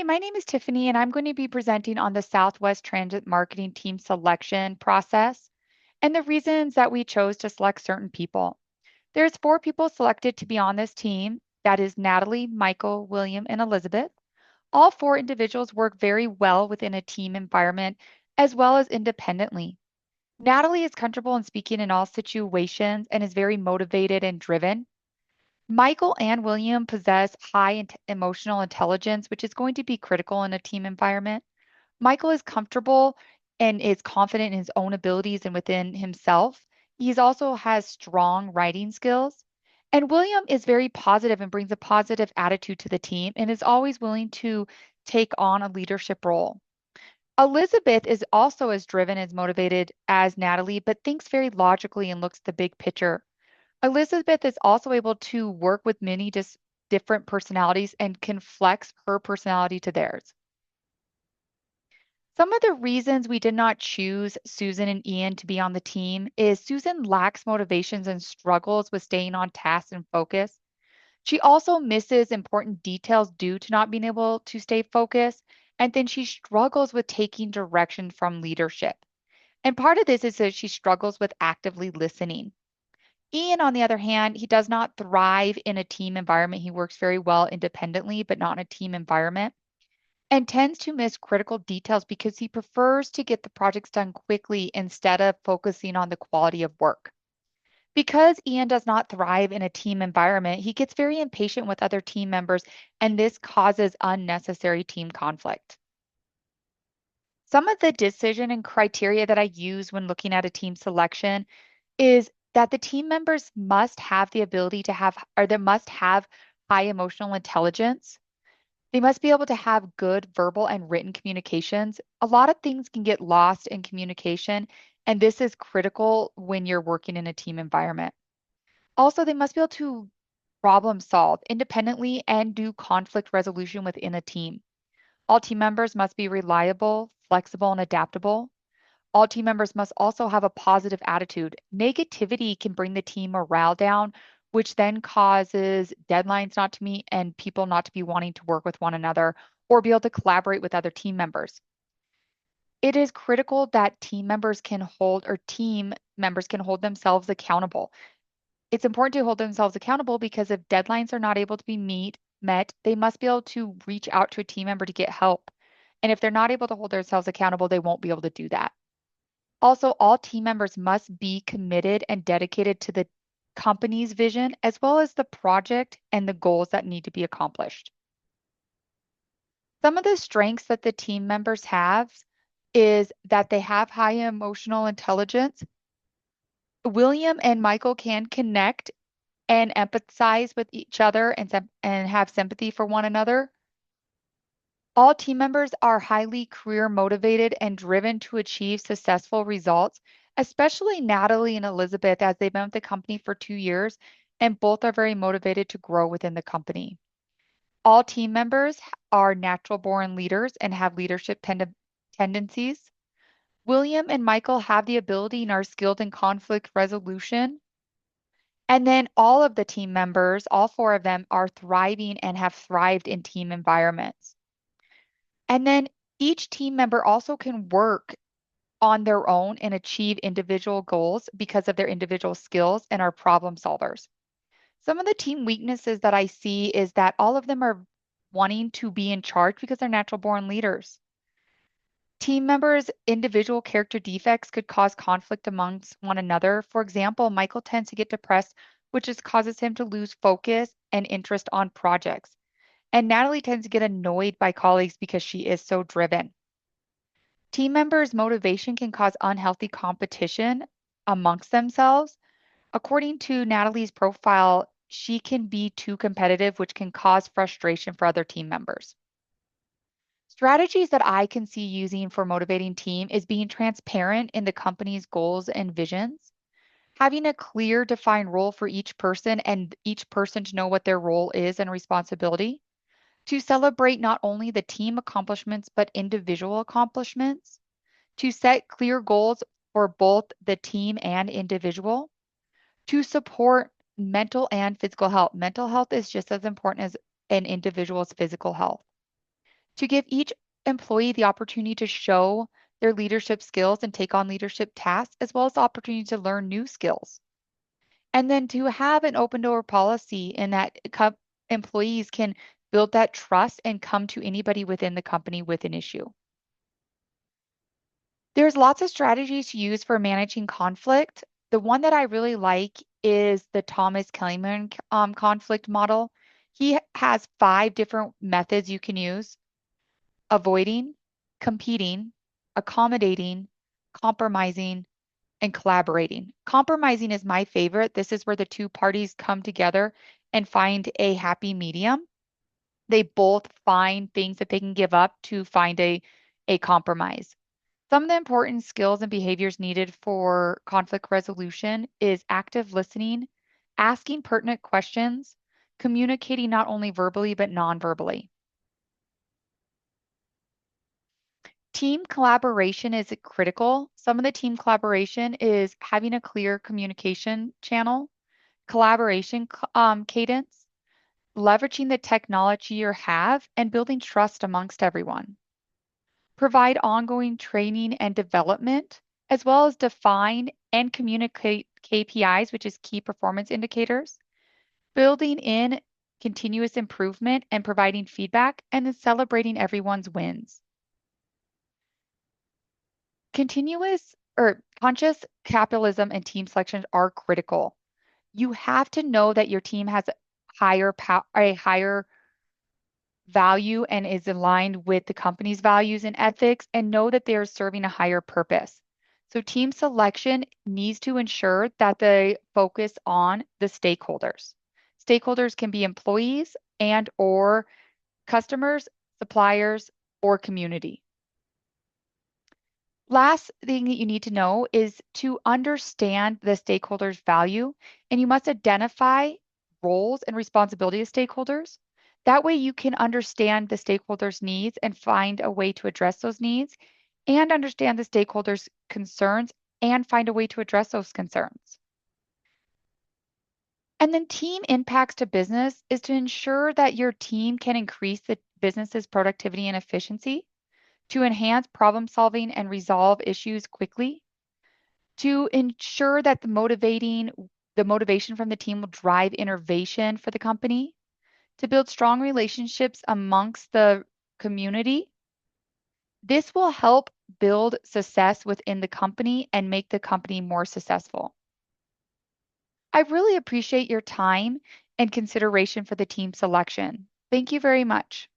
Hi, my name is Tiffany, and I'm going to be presenting on the Southwest Transit Marketing Team selection process and the reasons that we chose to select certain people. There's four people selected to be on this team. That is Natalie, Michael, William, and Elizabeth. All four individuals work very well within a team environment as well as independently. Natalie is comfortable in speaking in all situations and is very motivated and driven. Michael and William possess high emotional intelligence, which is going to be critical in a team environment. Michael is comfortable and is confident in his own abilities and within himself. He also has strong writing skills. And William is very positive and brings a positive attitude to the team and is always willing to take on a leadership role. Elizabeth is also as driven as motivated as Natalie, but thinks very logically and looks at the big picture. Elizabeth is also able to work with many different personalities and can flex her personality to theirs. Some of the reasons we did not choose Susan and Ian to be on the team is Susan lacks motivations and struggles with staying on task and focus. She also misses important details due to not being able to stay focused. And then she struggles with taking direction from leadership. And part of this is that she struggles with actively listening. Ian, on the other hand, he does not thrive in a team environment. He works very well independently, but not in a team environment, and tends to miss critical details because he prefers to get the projects done quickly instead of focusing on the quality of work. Because Ian does not thrive in a team environment, he gets very impatient with other team members, and this causes unnecessary team conflict. Some of the decision and criteria that I use when looking at a team selection is that the team members must have the ability to have, or they must have high emotional intelligence. They must be able to have good verbal and written communications. A lot of things can get lost in communication, and this is critical when you're working in a team environment. Also, they must be able to problem solve independently and do conflict resolution within a team. All team members must be reliable, flexible, and adaptable. All team members must also have a positive attitude. Negativity can bring the team morale down, which then causes deadlines not to meet and people not to be wanting to work with one another or be able to collaborate with other team members. It is critical that team members can hold themselves accountable. It's important to hold themselves accountable because if deadlines are not able to be met, they must be able to reach out to a team member to get help. And if they're not able to hold themselves accountable, they won't be able to do that. Also, all team members must be committed and dedicated to the company's vision as well as the project and the goals that need to be accomplished. Some of the strengths that the team members have is that they have high emotional intelligence. William and Michael can connect and empathize with each other and have sympathy for one another. All team members are highly career motivated and driven to achieve successful results, especially Natalie and Elizabeth, as they've been with the company for 2 years, and both are very motivated to grow within the company. All team members are natural born leaders and have leadership tendencies. William and Michael have the ability and are skilled in conflict resolution. And then all of the team members, all four of them, are thriving and have thrived in team environments. And then each team member also can work on their own and achieve individual goals because of their individual skills and are problem solvers. Some of the team weaknesses that I see is that all of them are wanting to be in charge because they're natural born leaders. Team members' individual character defects could cause conflict amongst one another. For example, Michael tends to get depressed, which just causes him to lose focus and interest on projects. And Natalie tends to get annoyed by colleagues because she is so driven. Team members' motivation can cause unhealthy competition amongst themselves. According to Natalie's profile, she can be too competitive, which can cause frustration for other team members. Strategies that I can see using for motivating team is being transparent in the company's goals and visions, having a clear defined role for each person and each person to know what their role is and responsibility, to celebrate not only the team accomplishments but individual accomplishments, to set clear goals for both the team and individual, to support mental and physical health. Mental health is just as important as an individual's physical health. To give each employee the opportunity to show their leadership skills and take on leadership tasks, as well as the opportunity to learn new skills. And then to have an open door policy in that employees can build that trust and come to anybody within the company with an issue. There's lots of strategies to use for managing conflict. The one that I really like is the Thomas Kellyman conflict model. He has 5 different methods you can use: avoiding, competing, accommodating, compromising, and collaborating. Compromising is my favorite. This is where the two parties come together and find a happy medium. They both find things that they can give up to find a compromise. Some of the important skills and behaviors needed for conflict resolution is active listening, asking pertinent questions, communicating not only verbally but non-verbally. Team collaboration is critical. Some of the team collaboration is having a clear communication channel, collaboration cadence, leveraging the technology you have, and building trust amongst everyone. Provide ongoing training and development, as well as define and communicate KPIs, which is key performance indicators, building in continuous improvement and providing feedback, and then celebrating everyone's wins. Continuous or conscious capitalism and team selections are critical. You have to know that your team has a higher value and is aligned with the company's values and ethics, and know that they are serving a higher purpose. So team selection needs to ensure that they focus on the stakeholders. Stakeholders can be employees and or customers, suppliers, or community. Last thing that you need to know is to understand the stakeholders' value, and you must identify roles and responsibility of stakeholders. That way, you can understand the stakeholders' needs and find a way to address those needs, and understand the stakeholders' concerns and find a way to address those concerns. And then, team impacts to business is to ensure that your team can increase the business's productivity and efficiency, to enhance problem solving and resolve issues quickly, to ensure that the motivation from the team will drive innovation for the company, to build strong relationships amongst the community. This will help build success within the company and make the company more successful. I really appreciate your time and consideration for the team selection. Thank you very much.